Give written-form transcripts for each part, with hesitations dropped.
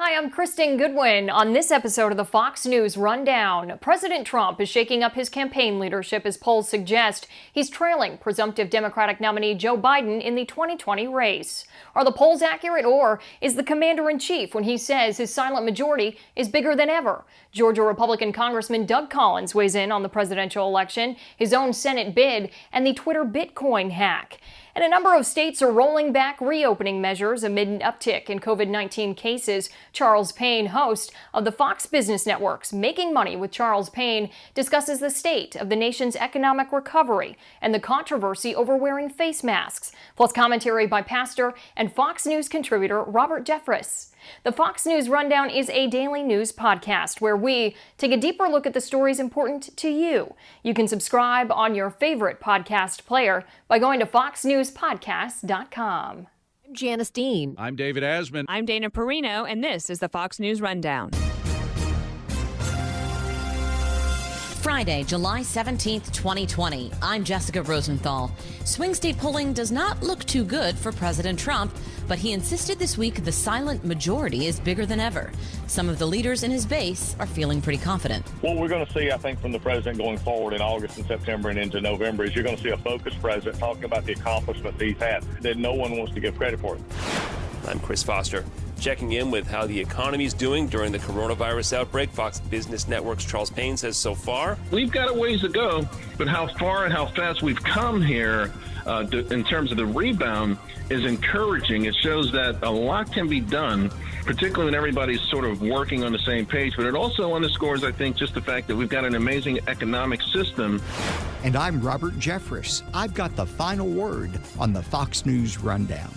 Hi, I'm Kristen Goodwin. On this episode of the Fox News Rundown, President Trump is shaking up his campaign leadership as polls suggest he's trailing presumptive Democratic nominee Joe Biden in the 2020 race. Are the polls accurate, or is the commander-in-chief when he says his silent majority is bigger than ever? Georgia Republican Congressman Doug Collins weighs in on the presidential election, his own Senate bid, and the Twitter Bitcoin hack. And a number of states are rolling back reopening measures amid an uptick in COVID-19 cases. Charles Payne, host of the Fox Business Network's Making Money with Charles Payne, discusses the state of the nation's economic recovery and the controversy over wearing face masks, plus commentary by pastor and Fox News contributor Robert Jeffress. The Fox News Rundown is a daily news podcast where we take a deeper look at the stories important to you. You can subscribe on your favorite podcast player by going to foxnewspodcast.com. I'm Janice Dean. I'm David Asman. I'm Dana Perino, and this is the Fox News Rundown. Friday, July 17th, 2020. I'm Jessica Rosenthal. Swing state polling does not look too good for President Trump, but he insisted this week the silent majority is bigger than ever. Some of the leaders in his base are feeling pretty confident. What we're going to see, I think, from the president going forward in August and September and into November is you're going to see a focused president talking about the accomplishments he's had that no one wants to give credit for. I'm Chris Foster, checking in with how the economy is doing during the coronavirus outbreak. Fox Business Network's Charles Payne says so far, we've got a ways to go, but how far and how fast we've come here in terms of the rebound is encouraging. It shows that a lot can be done, particularly when everybody's sort of working on the same page. But it also underscores, I think, just the fact that we've got an amazing economic system. And I'm Robert Jeffress. I've got the final word on the Fox News Rundown.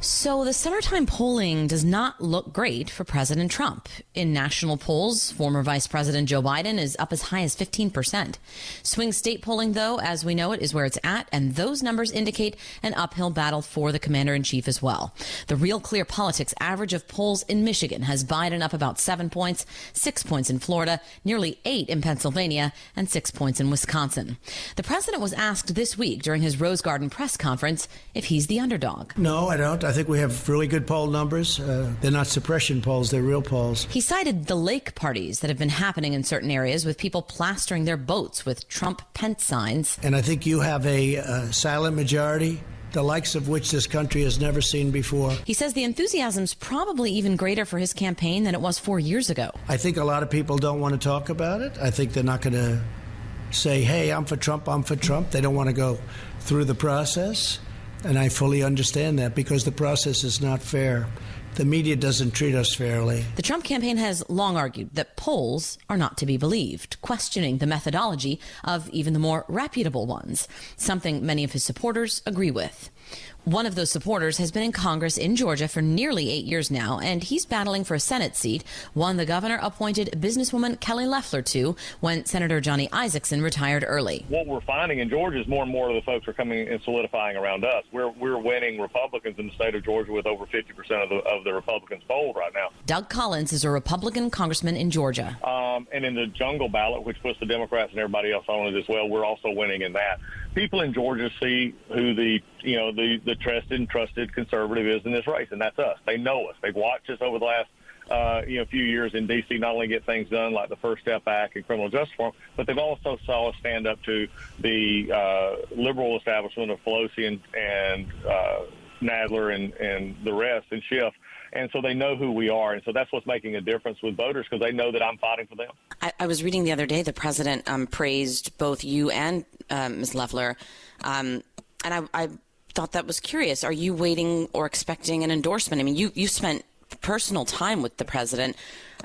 So the summertime polling does not look great for President Trump. In national polls, former Vice President Joe Biden is up as high as 15%. Swing state polling, though, as we know it, is where it's at, and those numbers indicate an uphill battle for the commander-in-chief as well. The Real Clear Politics average of polls in Michigan has Biden up about 7 points, 6 points in Florida, nearly 8 in Pennsylvania, and 6 points in Wisconsin. The president was asked this week during his Rose Garden press conference if he's the underdog. No, I don't. I think we have really good poll numbers. They're not suppression polls, they're real polls. He cited the lake parties that have been happening in certain areas with people plastering their boats with Trump-Pence signs. And I think you have a silent majority, the likes of which this country has never seen before. He says the enthusiasm's probably even greater for his campaign than it was 4 years ago. I think a lot of people don't want to talk about it. I think they're not going to say, hey, I'm for Trump, I'm for Trump. They don't want to go through the process. And I fully understand that because the process is not fair. The media doesn't treat us fairly. The Trump campaign has long argued that polls are not to be believed, questioning the methodology of even the more reputable ones, something many of his supporters agree with. One of those supporters has been in Congress in Georgia for nearly 8 years now, and he's battling for a Senate seat, one the governor appointed businesswoman Kelly Loeffler to when Senator Johnny Isakson retired early. What we're finding in Georgia is more and more of the folks are coming and solidifying around us. We're winning Republicans in the state of Georgia with over 50% of the Republicans polled right now. Doug Collins is a Republican congressman in Georgia. And in the jungle ballot, which puts the Democrats and everybody else on it as well, we're also winning in that. People in Georgia see who the trusted and trusted conservative is in this race, and that's us. They know us. They've watched us over the last few years in D.C. not only get things done like the First Step Act and criminal justice reform, but they've also saw us stand up to the liberal establishment of Pelosi and Nadler and the rest and Schiff. And so they know who we are. And so that's what's making a difference with voters because they know that I'm fighting for them. I was reading the other day the president praised both you and Ms. Loeffler. And I thought that was curious. Are you waiting or expecting an endorsement? I mean, you spent personal time with the president.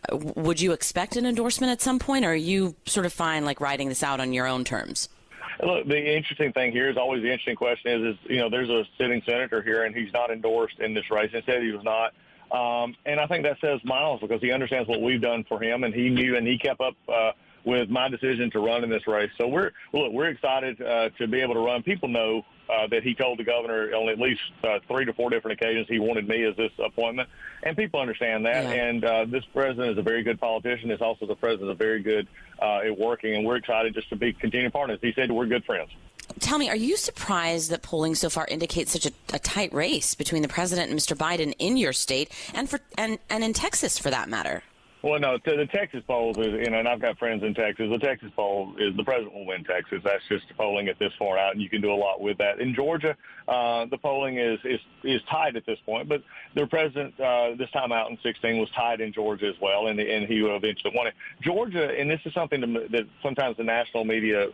Would you expect an endorsement at some point, or are you sort of fine like riding this out on your own terms? Look, the interesting thing here is always the interesting question is there's a sitting senator here, and he's not endorsed in this race. Instead, he was not. And I think that says miles because he understands what we've done for him, and he knew and he kept up with my decision to run in this race. So we're excited to be able to run. People know that he told the governor on at least 3 to 4 different occasions he wanted me as this appointment, and people understand that. Yeah. And this president is a very good politician. It's also the president is very good at working, and we're excited just to be continuing partners. He said we're good friends. Tell me, are you surprised that polling so far indicates such a tight race between the president and Mr. Biden in your state and in Texas, for that matter? Well, no, to the Texas polls, and I've got friends in Texas, the Texas poll is the president will win Texas. That's just polling at this far out, and you can do a lot with that. In Georgia, the polling is tied at this point, but their president this time out in 2016 was tied in Georgia as well, and he will eventually won it. Georgia, and this is something that sometimes the national media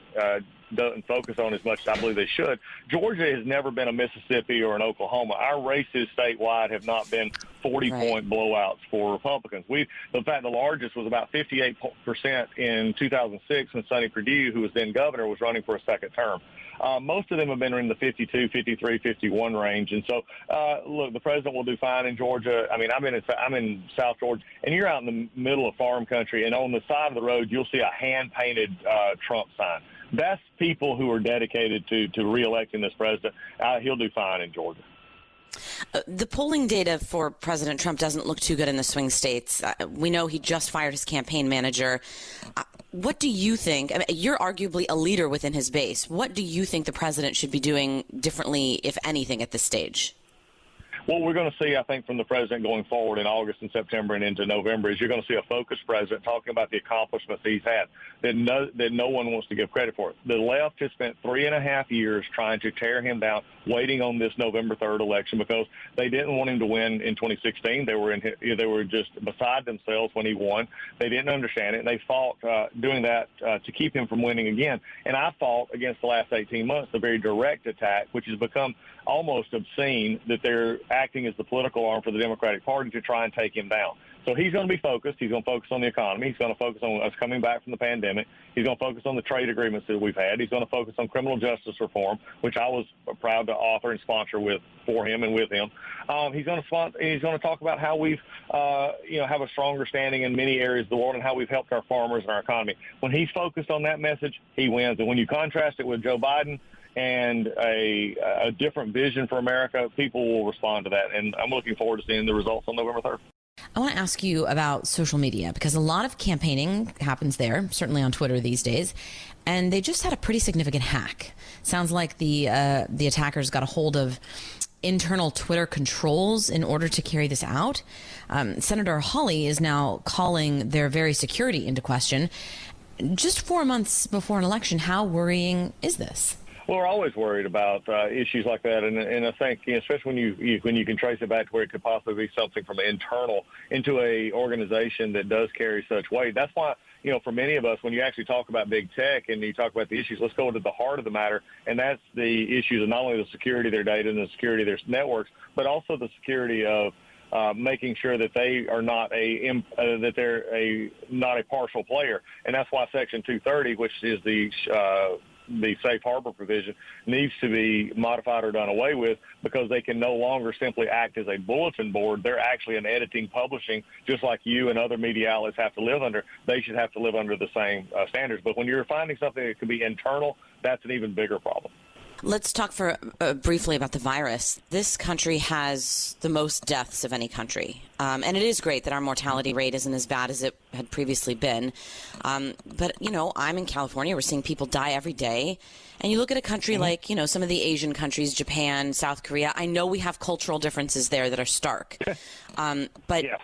doesn't focus on as much as I believe they should. Georgia has never been a Mississippi or an Oklahoma. Our races statewide have not been 40-point blowouts for Republicans. In fact, the largest was about 58% in 2006 when Sonny Perdue, who was then governor, was running for a second term. Most of them have been in the 52, 53, 51 range. And so, look, the president will do fine in Georgia. I mean, I'm in South Georgia, and you're out in the middle of farm country, and on the side of the road, you'll see a hand-painted Trump sign. That's people who are dedicated to re-electing this president. He'll do fine in Georgia. The polling data for President Trump doesn't look too good in the swing states. We know he just fired his campaign manager. What do you think? I mean, you're arguably a leader within his base. What do you think the president should be doing differently, if anything, at this stage? What we're going to see, I think, from the president going forward in August and September and into November is you're going to see a focused president talking about the accomplishments he's had that no one wants to give credit for. The left has spent 3.5 years trying to tear him down, waiting on this November 3rd election because they didn't want him to win in 2016. They were just beside themselves when he won. They didn't understand it, and they fought doing that to keep him from winning again. And I fought against the last 18 months the very direct attack, which has become almost obscene, that they're acting as the political arm for the Democratic Party to try and take him down. So he's going to be focused. He's going to focus on the economy. He's going to focus on us coming back from the pandemic. He's going to focus on the trade agreements that we've had. He's going to focus on criminal justice reform, which I was proud to author and sponsor for him and with him. He's going to talk about how we've have a stronger standing in many areas of the world and how we've helped our farmers and our economy. When he's focused on that message, he wins. And when you contrast it with Joe Biden and a different vision for America, people will respond to that. And I'm looking forward to seeing the results on November 3rd. I want to ask you about social media, because a lot of campaigning happens there, certainly on Twitter these days, and they just had a pretty significant hack. Sounds like the attackers got a hold of internal Twitter controls in order to carry this out. Senator Hawley is now calling their very security into question. Just 4 months before an election, how worrying is this? Well, we're always worried about issues like that, and I think, especially when you can trace it back to where it could possibly be something from internal into a organization that does carry such weight. That's why, for many of us, when you actually talk about big tech and you talk about the issues, let's go to the heart of the matter, and that's the issues of not only the security of their data and the security of their networks, but also the security of making sure that they are not not a partial player, and that's why Section 230, which is the safe harbor provision, needs to be modified or done away with, because they can no longer simply act as a bulletin board. They're actually an editing, publishing, just like you and other media outlets have to live under. They should have to live under the same standards. But when you're finding something that could be internal, that's an even bigger problem. Let's talk briefly about the virus. This country has the most deaths of any country. And it is great that our mortality rate isn't as bad as it had previously been. But, I'm in California. We're seeing people die every day. And you look at a country like, some of the Asian countries, Japan, South Korea. I know we have cultural differences there that are stark. But yeah.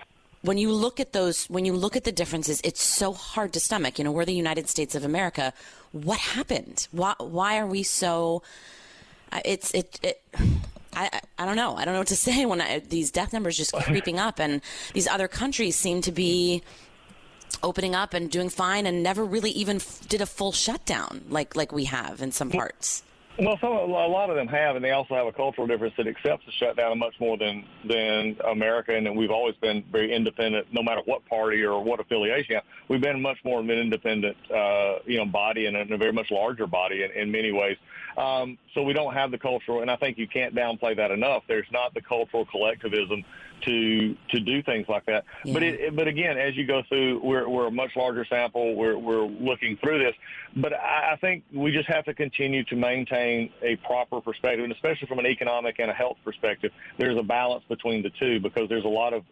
When you look at the differences, it's so hard to stomach. We're the United States of America. What happened? Why are we so? I don't know. I don't know what to say when these death numbers just keep creeping up, and these other countries seem to be opening up and doing fine, and never really even did a full shutdown like we have in some parts. Well, a lot of them have, and they also have a cultural difference that accepts the shutdown much more than America, and we've always been very independent, no matter what party or what affiliation. We've been much more of an independent, body, and a very much larger body in many ways. So we don't have the cultural, and I think you can't downplay that enough. There's not the cultural collectivism to do things like that. Yeah. But again, as you go through, we're a much larger sample. We're looking through this, but I think we just have to continue to maintain a proper perspective, and especially from an economic and a health perspective, there's a balance between the two, because there's a lot of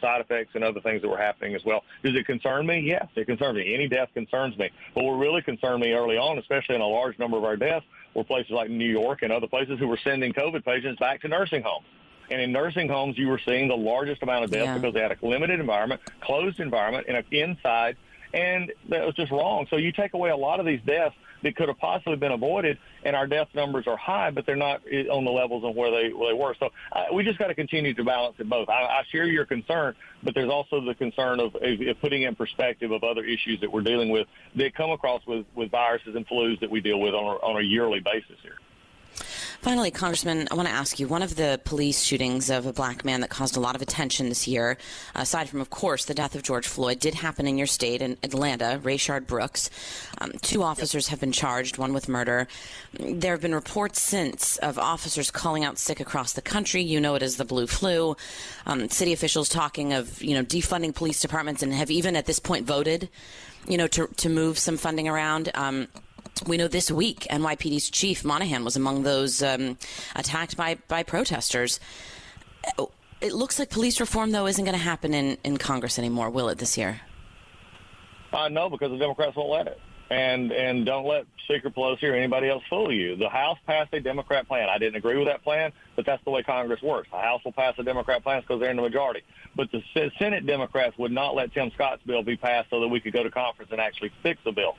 side effects and other things that were happening as well. Does it concern me? Yes, it concerns me. Any death concerns me. But what really concerned me early on, especially in a large number of our deaths, were places like New York and other places who were sending COVID patients back to nursing homes. And in nursing homes, you were seeing the largest amount of deaths because they had a limited environment, closed environment, and inside, and that was just wrong. So you take away a lot of these deaths that could have possibly been avoided, and our death numbers are high, but they're not on the levels of where they were. So we just got to continue to balance it both. I share your concern, but there's also the concern of putting in perspective of other issues that we're dealing with that come across with viruses and flus that we deal with on a yearly basis here. Finally, Congressman, I want to ask you, one of the police shootings of a black man that caused a lot of attention this year, aside from, of course, the death of George Floyd, did happen in your state, in Atlanta, Rayshard Brooks. 2 officers have been charged, one with murder. There have been reports since of officers calling out sick across the country. You know it as the blue flu. City officials talking of, defunding police departments and have even at this point voted, to move some funding around. We know this week NYPD's chief, Monahan, was among those attacked by protesters. It looks like police reform, though, isn't going to happen in Congress anymore, will it, this year? No, because the Democrats won't let it. And don't let Speaker Pelosi or anybody else fool you. The House passed a Democrat plan. I didn't agree with that plan, but that's the way Congress works. The House will pass a Democrat plan because they're in the majority. But the Senate Democrats would not let Tim Scott's bill be passed so that we could go to conference and actually fix the bill.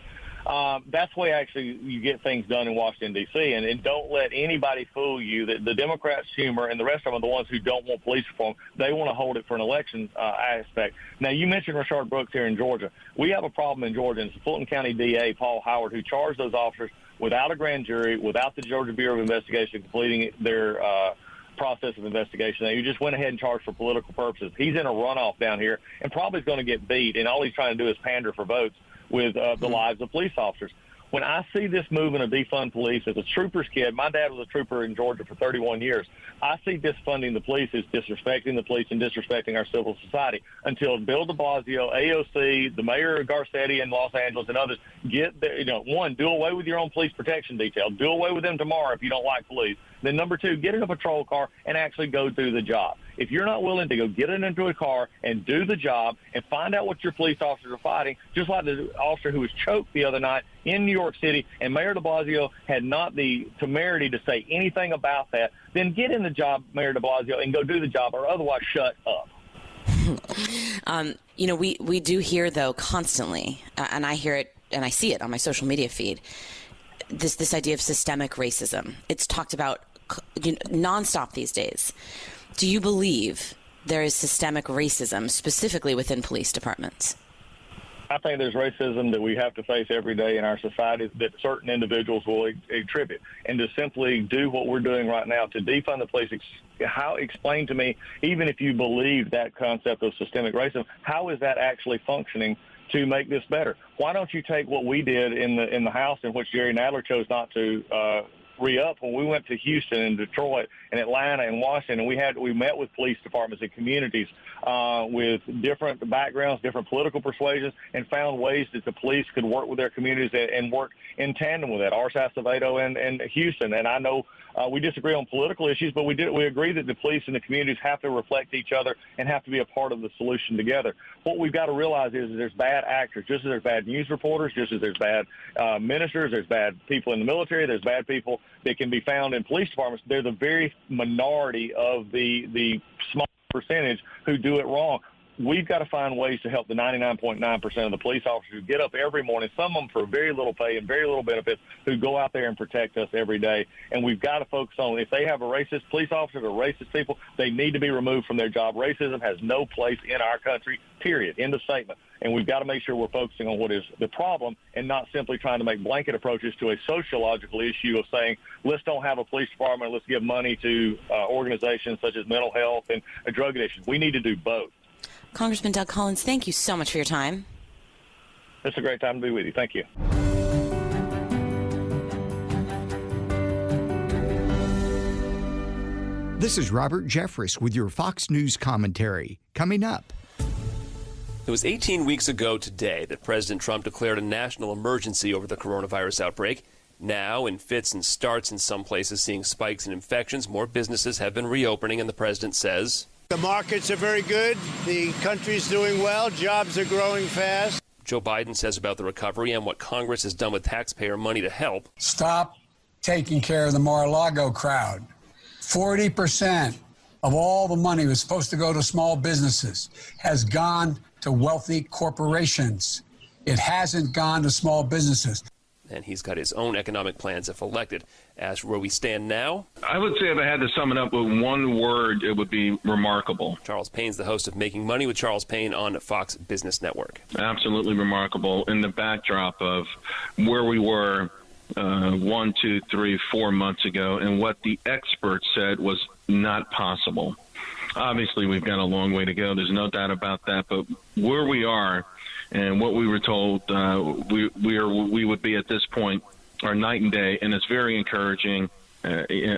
That's the way actually you get things done in Washington, D.C., and don't let anybody fool you that the Democrats, Schumer, and the rest of them are the ones who don't want police reform. They want to hold it for an election aspect. Now, you mentioned Rayshard Brooks here in Georgia. We have a problem in Georgia, and it's the Fulton County DA, Paul Howard, who charged those officers without a grand jury, without the Georgia Bureau of Investigation completing their process of investigation. He just went ahead and charged for political purposes. He's in a runoff down here and probably is going to get beat, and all he's trying to do is pander for votes with the lives of police officers. When I see this movement of defund police, as a trooper's kid, my dad was a trooper in Georgia for 31 years. I see defunding the police as disrespecting the police and disrespecting our civil society until Bill de Blasio, AOC, the mayor of Garcetti in Los Angeles, and others get there. One, do away with your own police protection detail. Do away with them tomorrow if you don't like police. Then number 2, get in a patrol car and actually go do the job. If you're not willing to go get into a car and do the job and find out what your police officers are fighting, just like the officer who was choked the other night in New York City, and Mayor de Blasio had not the temerity to say anything about that, then get in the job, Mayor de Blasio, and go do the job, or otherwise shut up. We do hear, though, constantly, and I hear it and I see it on my social media feed, this idea of systemic racism. It's talked about nonstop these days. Do you believe there is systemic racism specifically within police departments? I think there's racism that we have to face every day in our society that certain individuals will attribute. And to simply do what we're doing right now to defund the police, explain to me, even if you believe that concept of systemic racism, how is that actually functioning to make this better? Why don't you take what we did in the House, in which Jerry Nadler chose not to re-up, when we went to Houston and Detroit and Atlanta and Washington, and we met with police departments and communities with different backgrounds, different political persuasions, and found ways that the police could work with their communities and work in tandem with that. Arce Acevedo and Houston. And I know we disagree on political issues, but we agree that the police and the communities have to reflect each other and have to be a part of the solution together. What we've got to realize is there's bad actors, just as there's bad news reporters, just as there's bad ministers, there's bad people in the military, there's bad people that can be found in police departments. They're the very minority of the small percentage who do it wrong. We've got to find ways to help the 99.9% of the police officers who get up every morning, some of them for very little pay and very little benefits, who go out there and protect us every day. And we've got to focus on, if they have a racist police officer or racist people, they need to be removed from their job. Racism has no place in our country, period. End of statement. And we've got to make sure we're focusing on what is the problem and not simply trying to make blanket approaches to a sociological issue of saying, let's don't have a police department, let's give money to organizations such as mental health and drug addiction. We need to do both. Congressman Doug Collins, thank you so much for your time. It's a great time to be with you. Thank you. This is Robert Jeffress with your Fox News commentary. Coming up. It was 18 weeks ago today that President Trump declared a national emergency over the coronavirus outbreak. Now, in fits and starts in some places, seeing spikes in infections, more businesses have been reopening, and the president says, the markets are very good. The country's doing well. Jobs are growing fast. Joe Biden says about the recovery and what Congress has done with taxpayer money to help. Stop taking care of the Mar-a-Lago crowd. 40% of all the money was supposed to go to small businesses has gone to wealthy corporations. It hasn't gone to small businesses. And he's got his own economic plans if elected. As for where we stand now, I would say if I had to sum it up with one word, it would be remarkable. Charles Payne's the host of Making Money with Charles Payne on Fox Business Network. Absolutely remarkable in the backdrop of where we were 1, 2, 3, 4 months ago, and what the experts said was not possible. Obviously, we've got a long way to go. There's no doubt about that. But where we are and what we were told we would be at this point are night and day, and it's very encouraging.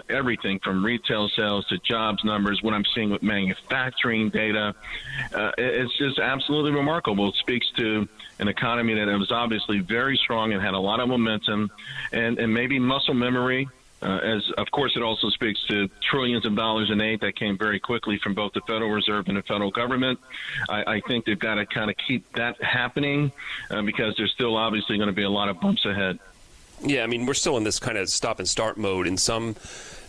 Everything from retail sales to jobs numbers, what I'm seeing with manufacturing data, it's just absolutely remarkable. It speaks to an economy that was obviously very strong and had a lot of momentum and maybe muscle memory. As of course, it also speaks to trillions of dollars in aid that came very quickly from both the Federal Reserve and the federal government. I think they've got to kind of keep that happening because there's still obviously going to be a lot of bumps ahead. Yeah, I mean, we're still in this kind of stop and start mode in some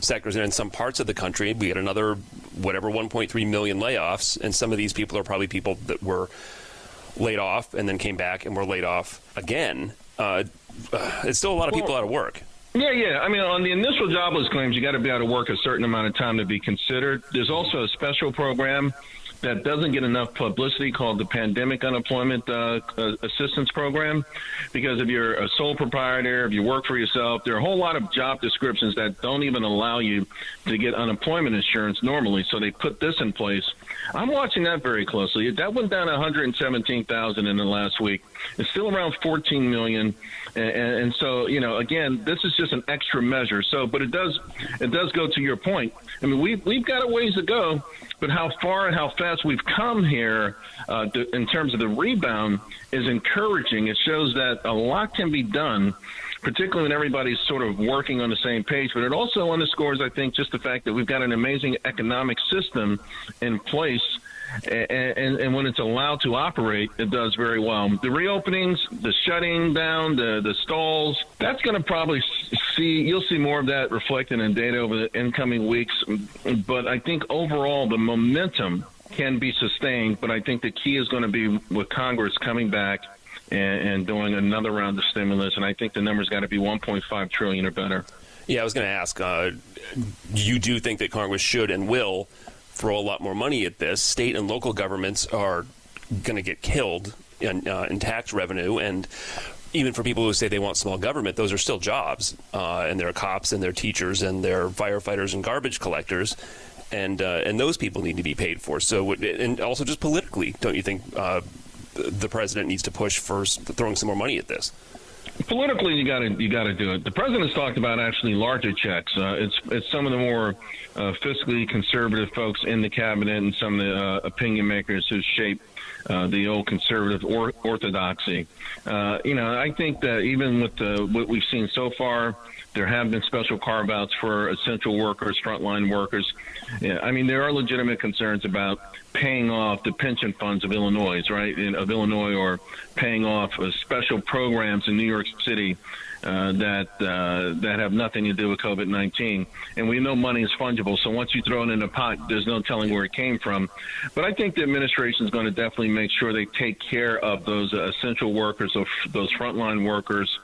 sectors and in some parts of the country. We had another, 1.3 million layoffs, and some of these people are probably people that were laid off and then came back and were laid off again. It's still a lot of people out of work. Yeah. I mean, on the initial jobless claims, you got to be out of work a certain amount of time to be considered. There's also a special program that doesn't get enough publicity called the Pandemic Unemployment Assistance Program, because if you're a sole proprietor, if you work for yourself, there are a whole lot of job descriptions that don't even allow you to get unemployment insurance normally. So they put this in place. I'm watching that very closely. That went down 117,000 in the last week. It's still around 14 million. And so, again, this is just an extra measure. So, but it does go to your point. I mean, we've got a ways to go, but how far and how fast we've come here in terms of the rebound is encouraging. It shows that a lot can be done, particularly when everybody's sort of working on the same page. But it also underscores, I think, just the fact that we've got an amazing economic system in place. And when it's allowed to operate, it does very well. The reopenings, the shutting down, the stalls, that's going to probably you'll see more of that reflected in data over the incoming weeks. But I think overall the momentum can be sustained. But I think the key is going to be with Congress coming back and doing another round of stimulus. And I think the number's got to be $1.5 trillion or better. Yeah, I was going to ask, you do think that Congress should and will throw a lot more money at this? State and local governments are going to get killed in tax revenue, and even for people who say they want small government, those are still jobs, and there are cops and there are teachers and there are firefighters and garbage collectors, and those people need to be paid for. So, and also just politically, don't you think the president needs to push for throwing some more money at this? Politically, you got to do it. The president's talked about actually larger checks. It's some of the more fiscally conservative folks in the cabinet and some of the opinion makers who shape the old conservative orthodoxy. I think that even with what we've seen so far, there have been special carve-outs for essential workers, frontline workers. Yeah, I mean, there are legitimate concerns about paying off the pension funds of Illinois, right? Of Illinois, or paying off special programs in New York City that have nothing to do with COVID-19. And we know money is fungible, so once you throw it in a pot, there's no telling where it came from. But I think the administration is going to definitely make sure they take care of those essential workers, of those frontline workers.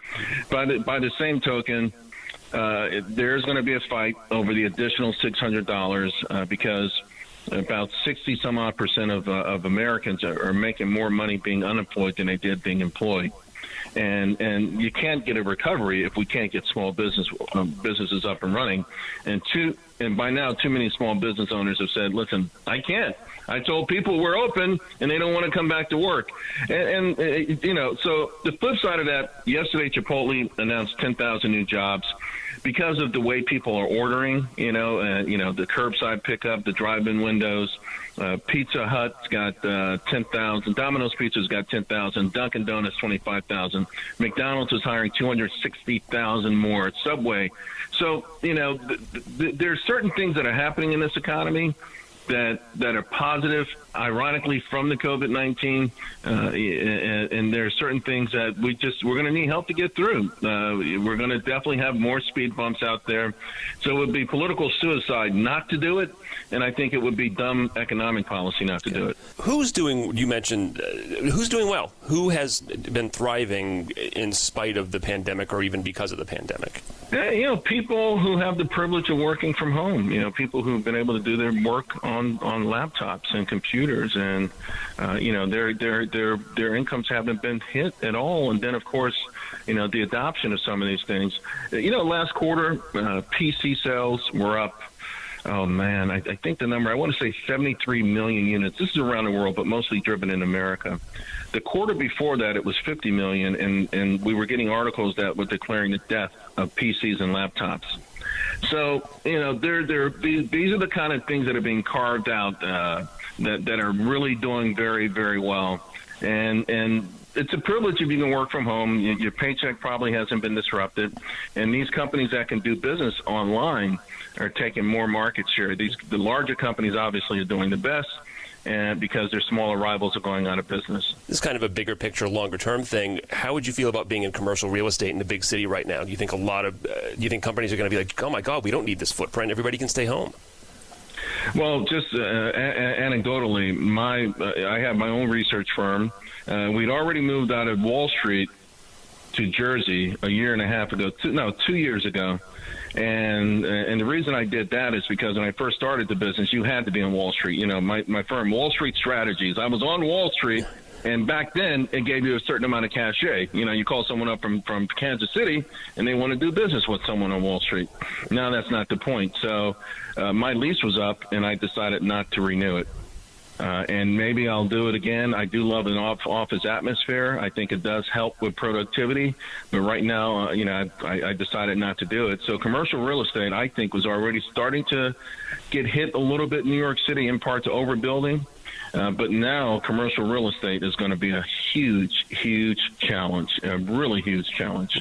By the same token, there's going to be a fight over the additional $600 because about 60-some-odd% of Americans are making more money being unemployed than they did being employed. And you can't get a recovery if we can't get small businesses up and running. And by now, too many small business owners have said, listen, I can't. I told people we're open, and they don't want to come back to work. And so the flip side of that, yesterday Chipotle announced 10,000 new jobs because of the way people are ordering, the curbside pickup, the drive-in windows. Pizza Hut's got 10,000. Domino's Pizza's got 10,000. Dunkin' Donuts 25,000. McDonald's is hiring 260,000 more. Subway. So there's certain things that are happening in this economy that are positive, ironically, from the COVID-19, and there are certain things that we're going to need help to get through. We're going to definitely have more speed bumps out there. So it would be political suicide not to do it, and I think it would be dumb economic policy not to do it. You mentioned, who's doing well? Who has been thriving in spite of the pandemic or even because of the pandemic? People who have the privilege of working from home, people who've been able to do their work on laptops and computers, and their incomes haven't been hit at all. And then, of course, the adoption of some of these things. Last quarter, PC sales were up. Oh, man, I think the number, I want to say 73 million units. This is around the world, but mostly driven in America. The quarter before that, it was 50 million, and we were getting articles that were declaring the death of PCs and laptops. So, these are the kind of things that are being carved out that are really doing very, very well. And it's a privilege if you can work from home. Your paycheck probably hasn't been disrupted. And these companies that can do business online are taking more market share. The larger companies obviously are doing the best, and because their smaller rivals are going out of business. This is kind of a bigger picture, longer term thing. How would you feel about being in commercial real estate in the big city right now? Do you think do you think companies are going to be like, oh my God, we don't need this footprint, everybody can stay home? Well, just anecdotally, I have my own research firm. We'd already moved out of Wall Street to Jersey a year and a half ago, 2 years ago. And the reason I did that is because when I first started the business, you had to be on Wall Street. My firm, Wall Street Strategies, I was on Wall Street, and back then it gave you a certain amount of cachet. You call someone up from Kansas City, and they want to do business with someone on Wall Street. Now that's not the point. So my lease was up, and I decided not to renew it. And maybe I'll do it again. I do love an office atmosphere. I think it does help with productivity. But right now, I decided not to do it. So commercial real estate, I think, was already starting to get hit a little bit in New York City, in part to overbuilding. But now commercial real estate is going to be a huge, huge challenge, a really huge challenge.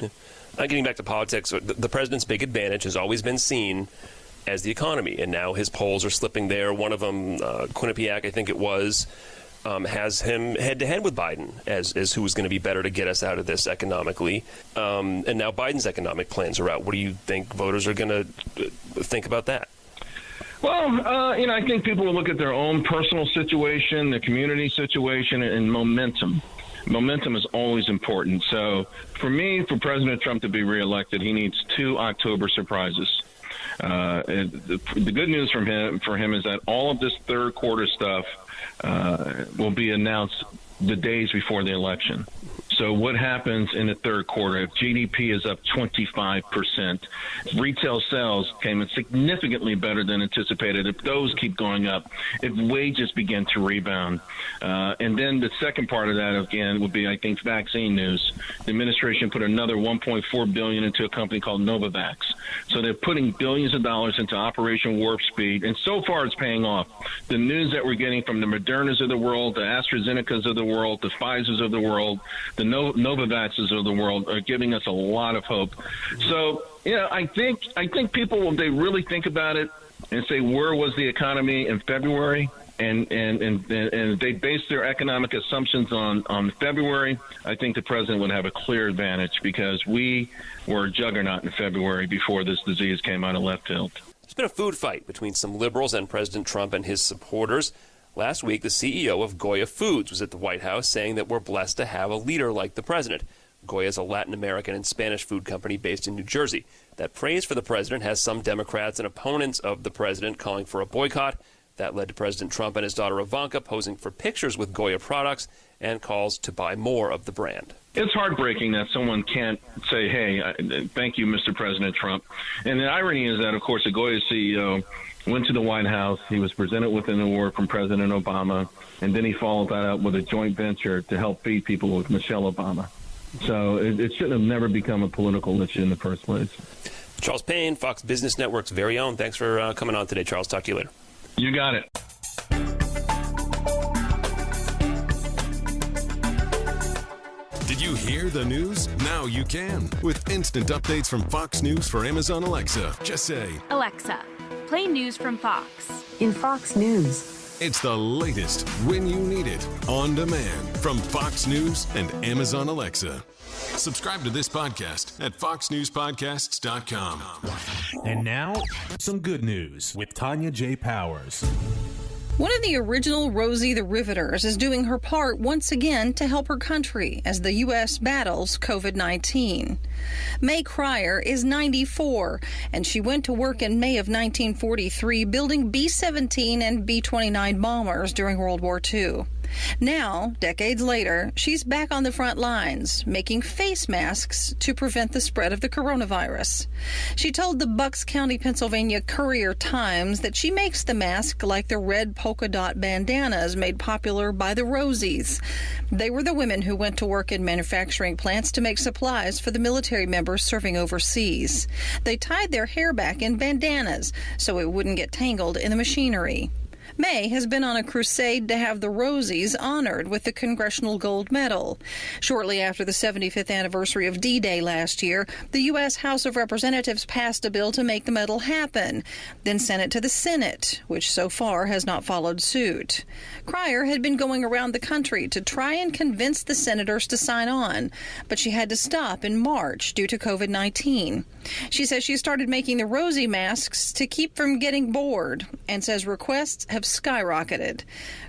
Getting back to politics, the president's big advantage has always been seen as the economy, and now his polls are slipping there. One of them, Quinnipiac, I think it was, has him head-to-head with Biden as who is going to be better to get us out of this economically. And now Biden's economic plans are out. What do you think voters are going to think about that? Well, I think people will look at their own personal situation, the community situation, and momentum. Momentum is always important. So for me, for President Trump to be reelected, he needs 2 October surprises. The good news for him is that all of this third quarter stuff will be announced the days before the election. So what happens in the third quarter if GDP is up 25%, retail sales came in significantly better than anticipated, if those keep going up, if wages begin to rebound. And then the second part of that, again, would be, I think, vaccine news. The administration put another $1.4 billion into a company called Novavax. So they're putting billions of dollars into Operation Warp Speed, and so far it's paying off. The news that we're getting from the Modernas of the world, the AstraZenecas of the world, the Pfizers of the world, the Novavaxes of the world are giving us a lot of hope. So, I think people, when they really think about it and say, where was the economy in February? And they base their economic assumptions on February, I think the president would have a clear advantage because we were a juggernaut in February before this disease came out of left field. There's been a food fight between some liberals and President Trump and his supporters. Last week, the CEO of Goya Foods was at the White House saying that we're blessed to have a leader like the president. Goya is a Latin American and Spanish food company based in New Jersey. That praise for the president has some Democrats and opponents of the president calling for a boycott. That led to President Trump and his daughter Ivanka posing for pictures with Goya products and calls to buy more of the brand. It's heartbreaking that someone can't say, hey, thank you, Mr. President Trump. And the irony is that, of course, the Goya CEO went to the White House. He was presented with an award from President Obama, and then he followed that up with a joint venture to help feed people with Michelle Obama. So it should have never become a political issue in the first place. Charles Payne, Fox Business Network's very own. Thanks for coming on today, Charles. Talk to you later. You got it. Did you hear the news? Now you can. With instant updates from Fox News for Amazon Alexa. Just say, Alexa, play news from Fox. in Fox News. It's the latest when you need it, on demand from Fox News and Amazon Alexa. Subscribe to this podcast at foxnewspodcasts.com. And now, some good news with Tonya J. Powers. One of the original Rosie the Riveters is doing her part once again to help her country as the U.S. battles COVID-19. May Cryer is 94, and she went to work in May of 1943 building B-17 and B-29 bombers during World War II. Now, decades later, she's back on the front lines, making face masks to prevent the spread of the coronavirus. She told the Bucks County, Pennsylvania Courier-Times that she makes the mask like the red polka dot bandanas made popular by the Rosies. They were the women who went to work in manufacturing plants to make supplies for the military members serving overseas. They tied their hair back in bandanas so it wouldn't get tangled in the machinery. May has been on a crusade to have the Rosies honored with the Congressional Gold Medal. Shortly after the 75th anniversary of D-Day last year, the U.S. House of Representatives passed a bill to make the medal happen, then sent it to the Senate, which so far has not followed suit. Cryer had been going around the country to try and convince the senators to sign on, but she had to stop in March due to COVID-19. She says she started making the Rosie masks to keep from getting bored, and says requests have skyrocketed.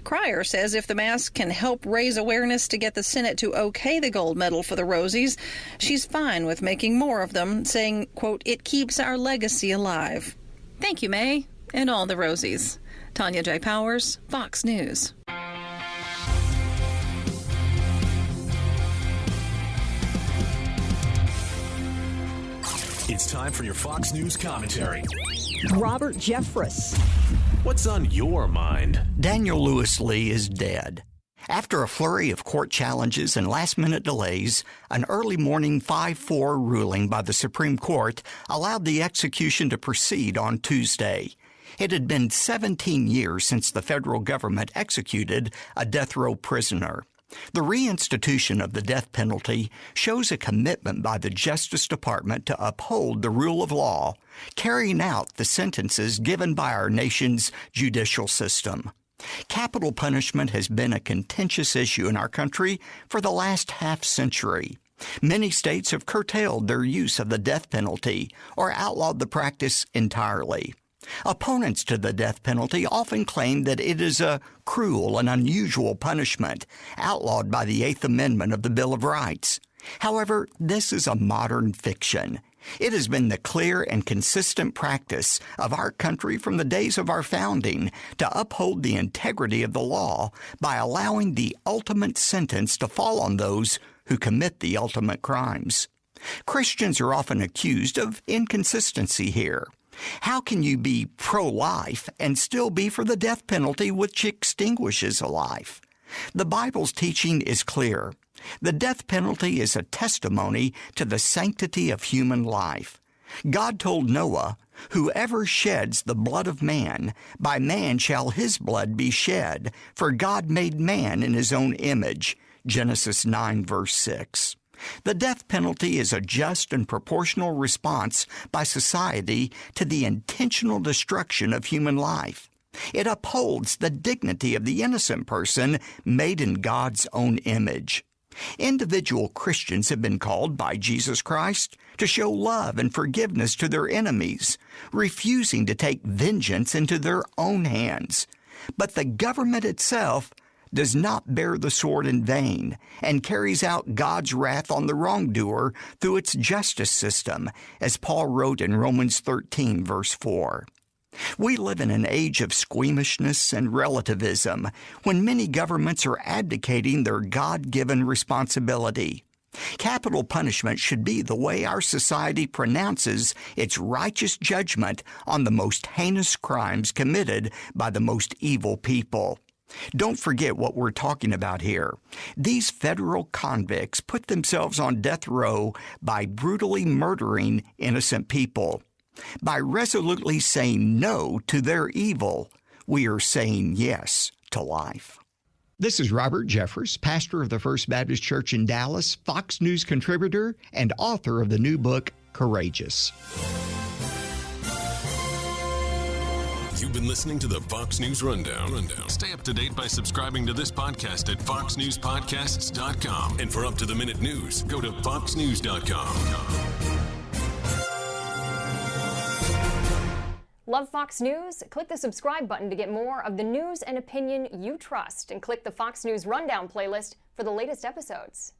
Cryer says if the mask can help raise awareness to get the Senate to okay the gold medal for the Rosies, she's fine with making more of them, saying, quote, "It keeps our legacy alive." Thank you, May, and all the Rosies. Tonya J. Powers, Fox News. It's time for your Fox News commentary. Robert Jeffress. What's on your mind? Daniel Lewis Lee is dead. After a flurry of court challenges and last-minute delays, an early morning 5-4 ruling by the Supreme Court allowed the execution to proceed on Tuesday. It had been 17 years since the federal government executed a death row prisoner. The reinstitution of the death penalty shows a commitment by the Justice Department to uphold the rule of law, carrying out the sentences given by our nation's judicial system. Capital punishment has been a contentious issue in our country for the last half-century. Many states have curtailed their use of the death penalty or outlawed the practice entirely. Opponents to the death penalty often claim that it is a cruel and unusual punishment outlawed by the Eighth Amendment of the Bill of Rights. However, this is a modern fiction. It has been the clear and consistent practice of our country from the days of our founding to uphold the integrity of the law by allowing the ultimate sentence to fall on those who commit the ultimate crimes. Christians are often accused of inconsistency here. How can you be pro-life and still be for the death penalty, which extinguishes a life? The Bible's teaching is clear. The death penalty is a testimony to the sanctity of human life. God told Noah, "Whoever sheds the blood of man, by man shall his blood be shed, for God made man in his own image." Genesis 9, verse 6. The death penalty is a just and proportional response by society to the intentional destruction of human life. It upholds the dignity of the innocent person made in God's own image. Individual Christians have been called by Jesus Christ to show love and forgiveness to their enemies, refusing to take vengeance into their own hands. But the government itself does not bear the sword in vain and carries out God's wrath on the wrongdoer through its justice system, as Paul wrote in Romans 13, verse 4. We live in an age of squeamishness and relativism when many governments are abdicating their God-given responsibility. Capital punishment should be the way our society pronounces its righteous judgment on the most heinous crimes committed by the most evil people. Don't forget what we're talking about here. These federal convicts put themselves on death row by brutally murdering innocent people. By resolutely saying no to their evil, we are saying yes to life. This is Robert Jeffress, pastor of the First Baptist Church in Dallas, Fox News contributor, and author of the new book, Courageous. You've been listening to the Fox News Rundown. Stay up to date by subscribing to this podcast at foxnewspodcasts.com. And for up-to-the-minute news, go to foxnews.com. Love Fox News? Click the subscribe button to get more of the news and opinion you trust, and click the Fox News Rundown playlist for the latest episodes.